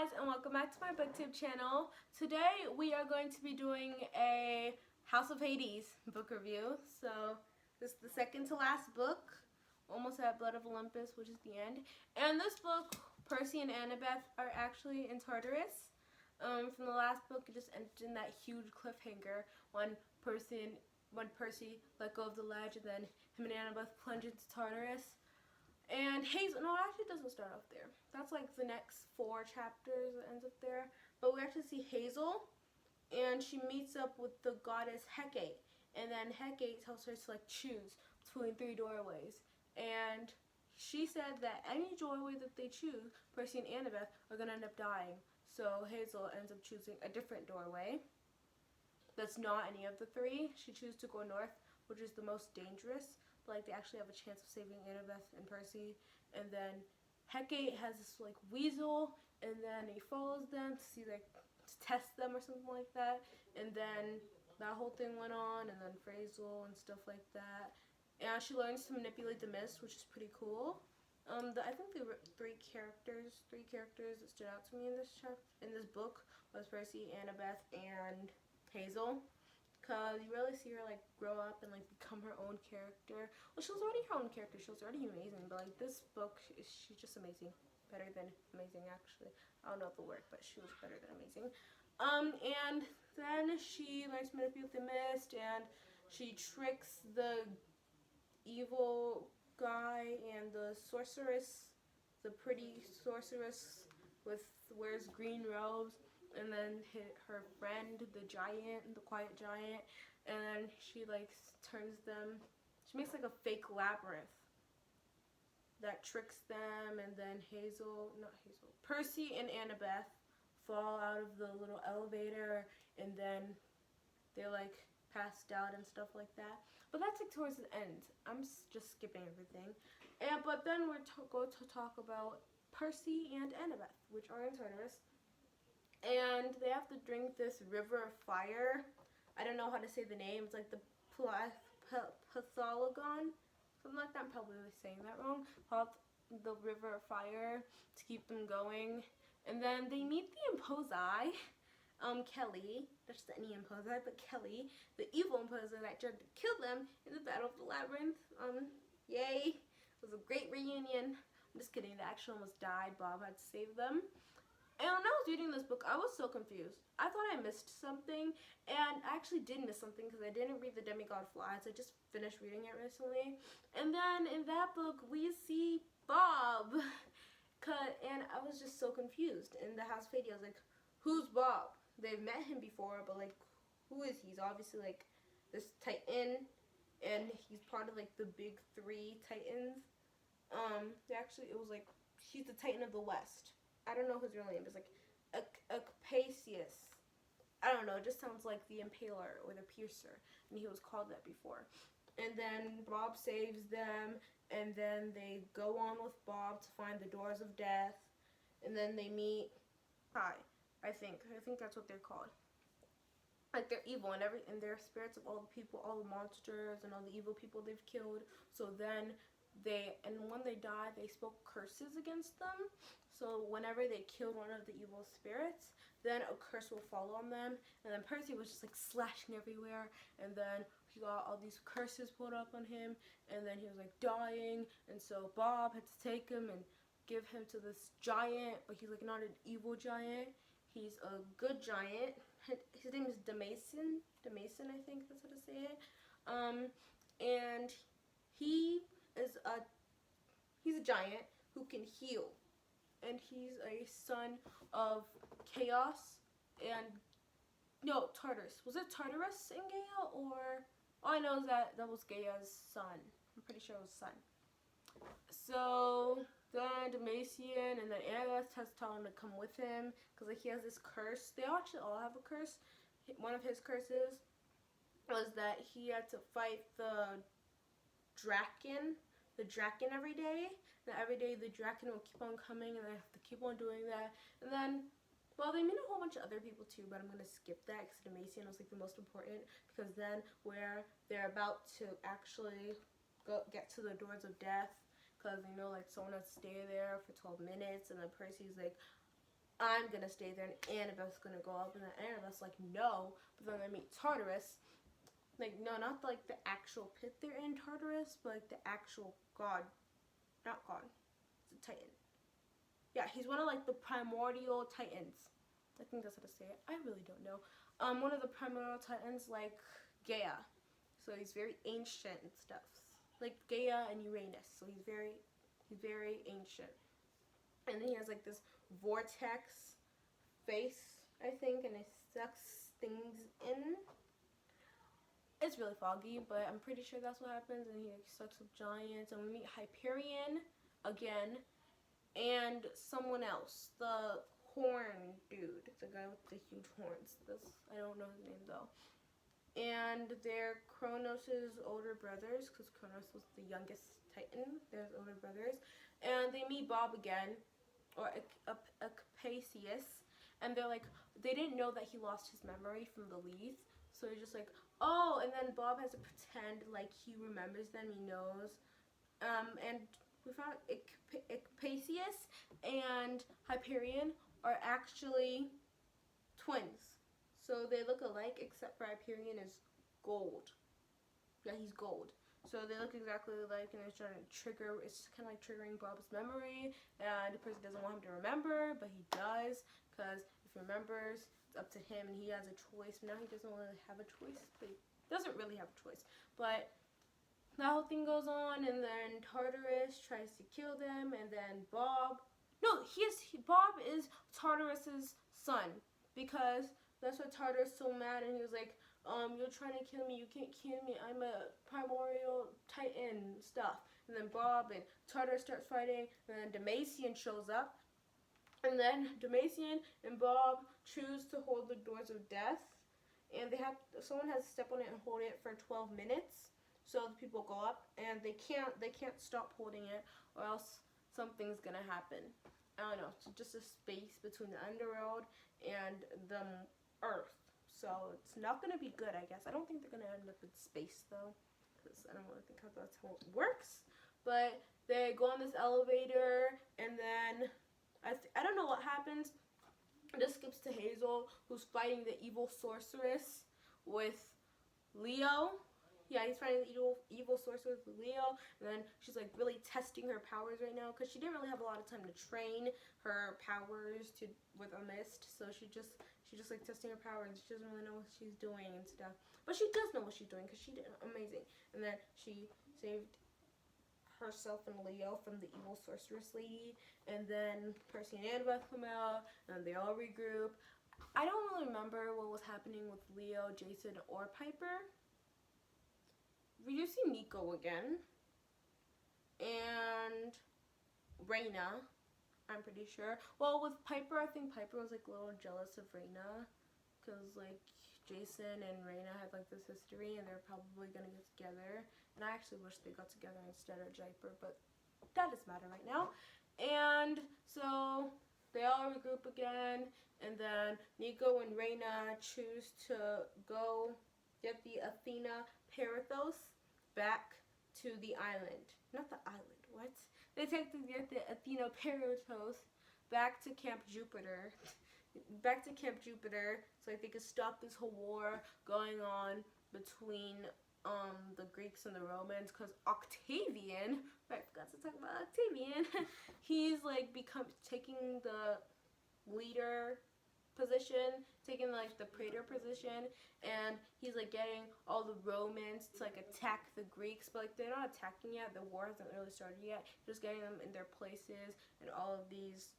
guys, and welcome back to my booktube channel. Today we are going to be doing a House of Hades book review. So this is the second to last book, almost at Blood of Olympus, which is the end. And this book, Percy and Annabeth are actually in Tartarus. From the last book, it just ended in that huge cliffhanger when Percy let go of the ledge, and then him and Annabeth plunge into Tartarus. And Hazel, no, it actually doesn't start off there. That's like the next 4 chapters that ends up there. But we actually see Hazel, and she meets up with the goddess Hecate. And then Hecate tells her to like choose between 3 doorways. And she said that any doorway that they choose, Percy and Annabeth are going to end up dying. So Hazel ends up choosing a different doorway that's not any of the 3. She chooses to go north, which is the most dangerous, but like they actually have a chance of saving Annabeth and Percy. And then Hecate has this like weasel, and then he follows them to see like to test them or something like that. And then that whole thing went on, and then Frazel and stuff like that. And she learns to manipulate the mist, which is pretty cool. I think there were 3 characters that stood out to me in this book was Percy, Annabeth, and Hazel, because you really see her like grow up and like become her own character. Well, she was already her own character, she was already amazing, but like this book, she's just amazing. Better than amazing, actually. I don't know the word, but she was better than amazing. And then she learns to manipulate the mist, and she tricks the evil guy and the sorceress, the pretty sorceress wears green robes, and then her friend, the giant, the quiet giant, and then she like turns them, she makes like a fake labyrinth that tricks them. And then Percy and Annabeth fall out of the little elevator, and then they like passed out and stuff like that. But that's like towards the end. I'm just skipping everything. But then we're going to talk about Percy and Annabeth, which are in Tartarus. And they have to drink this river of fire. I don't know how to say the name. It's like the Pathologon. Something like that. I'm probably saying that wrong. The river of fire to keep them going. And then they meet the Imposi. Kelly, that's the any imposer, but Kelly, the evil imposer that tried to kill them in the Battle of the Labyrinth. Yay. It was a great reunion. I'm just kidding, they actually almost died. Bob had to save them. And when I was reading this book, I was so confused. I thought I missed something, and I actually did miss something because I didn't read The Demigod Flies. I just finished reading it recently. And then in that book, we see Bob. And I was just so confused. In the House of Hades, I was like, who's Bob? They've met him before, but like, who is he? He's obviously like this Titan, and he's part of like the big 3 Titans. Actually, it was like, he's the Titan of the West. I don't know his real name. It's like Acapasius. I don't know. It just sounds like the Impaler or the Piercer, and he was called that before. And then Bob saves them, and then they go on with Bob to find the Doors of Death, and then they meet I think that's what they're called. Like they're evil, and they're spirits of all the people, all the monsters, and all the evil people they've killed. So then when they died, they spoke curses against them. So whenever they killed one of the evil spirits, then a curse will fall on them. And then Percy was just like slashing everywhere, and then he got all these curses put up on him, and then he was like dying. And so Bob had to take him and give him to this giant, but he's like not an evil giant. He's a good giant. His name is Damason. Damason, I think that's how to say it. And he's a giant who can heal. And he's a son of Chaos and no, Tartarus. Was it Tartarus and Gaia, or all I know is that was Gaia's son. I'm pretty sure it was son. So then Damacian and then Annabeth has to tell him to come with him because like he has this curse. They actually all have a curse. One of his curses was that he had to fight the Draken every day. And every day the Draken will keep on coming, and they have to keep on doing that. And then, well, they meet a whole bunch of other people too, but I'm going to skip that because Damacian was like the most important, because then where they're about to actually get to the Doors of Death, because they know like someone has to stay there for 12 minutes, and then Percy's like, I'm gonna stay there, and Annabeth's gonna go up. And then Annabeth's like, no. But then they meet Tartarus. Like, no, not like the actual pit they're in, Tartarus, but like the actual god. Not god. It's a titan. Yeah, he's one of like the primordial titans. I think that's how to say it. I really don't know. One of the primordial titans, like Gaia. So he's very ancient and stuff. Like Gaia and Uranus. So he's very ancient. And then he has like this vortex face, I think, and it sucks things in. It's really foggy, but I'm pretty sure that's what happens. And he like, sucks up giants, and we meet Hyperion again, and someone else, the horn dude, the guy with the huge horns. I don't know his name though. And they're Kronos' older brothers, because Kronos was the youngest titan. They're his older brothers, and they meet Bob again, or Acapacius, and they're like, they didn't know that he lost his memory from the Lethe, so they're just like, oh, and then Bob has to pretend like he remembers them, he knows, and we found Acapacius and Hyperion are actually twins. So they look alike, except for Hyperion is gold. Yeah, he's gold. So they look exactly alike, and it's trying to trigger. It's kind of like triggering Bob's memory, and the person doesn't want him to remember, but he does, because if he remembers, it's up to him, and he has a choice. Now he doesn't really have a choice, but he doesn't really have a choice. But that whole thing goes on, and then Tartarus tries to kill them, and then Bob. No, Bob is Tartarus's son, because that's why Tartarus so mad, and he was like, you're trying to kill me, you can't kill me, I'm a primordial titan stuff. And then Bob and Tartarus starts fighting, and then Demacian shows up, and then Demacian and Bob choose to hold the doors of death, and someone has to step on it and hold it for 12 minutes, so the people go up, and they can't stop holding it, or else something's gonna happen. I don't know, it's just a space between the underworld and the Earth. So it's not going to be good, I guess. I don't think they're going to end up in space, though, because I don't really think that's how it works. But they go on this elevator, and then I don't know what happens. This skips to Hazel, who's fighting the evil sorceress with Leo. Yeah, he's fighting the evil sorceress with Leo, and then she's like really testing her powers right now, because she didn't really have a lot of time to train her powers with a mist, so she's just like testing her powers, and she doesn't really know what she's doing and stuff. But she does know what she's doing, because she did amazing. And then she saved herself and Leo from the evil sorceress lady, and then Percy and Annabeth come out, and they all regroup. I don't really remember what was happening with Leo, Jason, or Piper. We do see Nico again, and Reina, I'm pretty sure. Well, with Piper, I think Piper was like a little jealous of Reina, because like Jason and Reina had like this history, and they're probably gonna get together. And I actually wish they got together instead of Piper, but that doesn't matter right now. And so they all regroup again, and then Nico and Reina choose to go get the Athena Perithos back to the island. Not the island, what? They take the Athena Perithos back to Camp Jupiter. Back to Camp Jupiter, so like, they could stop this whole war going on between the Greeks and the Romans, because Octavian, I forgot to talk about Octavian, he's like taking the leader position, taking like the praetor position, and he's like getting all the Romans to like attack the Greeks, but like they're not attacking yet, the war hasn't really started yet, just getting them in their places, and all of these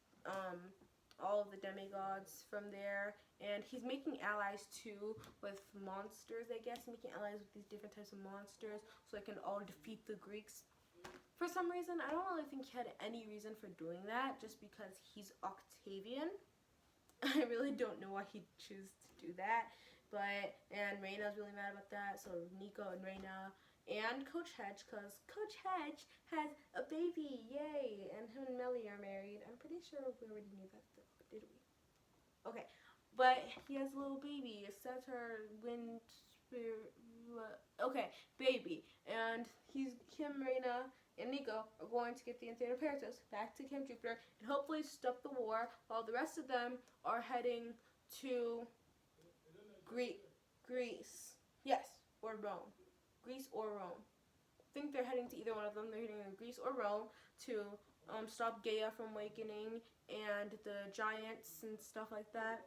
all of the demigods from there, and he's making allies too with monsters, I guess, making allies with these different types of monsters so they can all defeat the Greeks. For some reason, I don't really think he had any reason for doing that, just because he's Octavian. I really don't know why he'd choose to do that, and Reina's really mad about that, so Nico and Reina and Coach Hedge, because Coach Hedge has a baby, yay, and him and Melly are married. I'm pretty sure we already knew that though, did we? Okay, but he has a little baby, Satyr okay, baby, and him, Reina, and Nico are going to get the Enchanted Princess back to Camp Jupiter and hopefully stop the war, while the rest of them are heading to Greece. Yes, or Rome. Greece or Rome. I think they're heading to either one of them. They're heading to Greece or Rome to stop Gaia from awakening and the giants and stuff like that.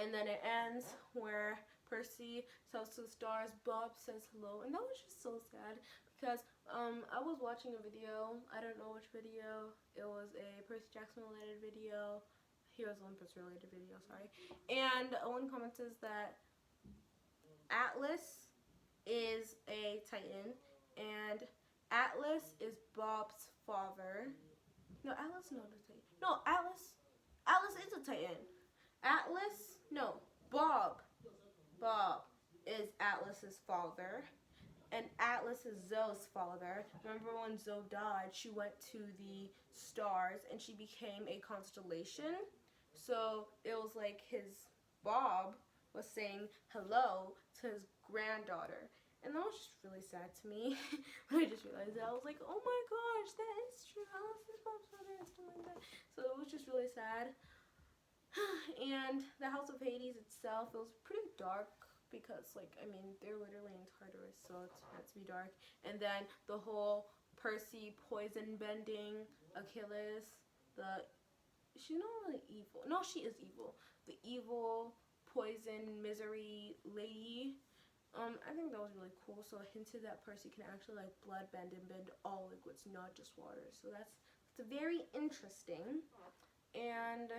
And then it ends where Percy tells to the stars, Bob says hello. And that was just so sad because I was watching a video. I don't know which video. It was a Percy Jackson related video. Heroes Olympus related video, sorry. And one comment says that Atlas is a Titan and Atlas is Bob's father. No, Atlas not a Titan. No, Atlas is a Titan. Bob is Atlas's father, and Atlas is Zoe's father. Remember when Zoe died, she went to the stars and she became a constellation. So it was like his Bob was saying hello to his granddaughter. And that was just really sad to me. I just realized that. I was like, oh my gosh, that is true. Alice's Bob's father and stuff like that. So it was just really sad. And the House of Hades itself, it was pretty dark because, like, I mean, they're literally in Tartarus, so it's meant to be dark. And then the whole Percy poison bending Achilles, she's not really evil. No, she is evil. The evil poison misery lady. I think that was really cool. So it hinted that Percy can actually like blood bend and bend all liquids, not just water. So that's very interesting. And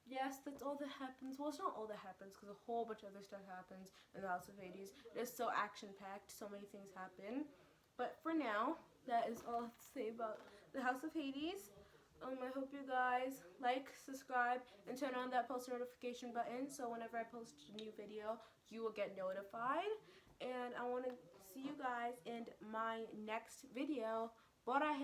yes, that's all that happens. Well, it's not all that happens because a whole bunch of other stuff happens in the House of Hades. It's so action-packed. So many things happen. But for now, that is all I have to say about the House of Hades. I hope you guys like, subscribe, and turn on that post notification button so whenever I post a new video, you will get notified. And I want to see you guys in my next video. Bora!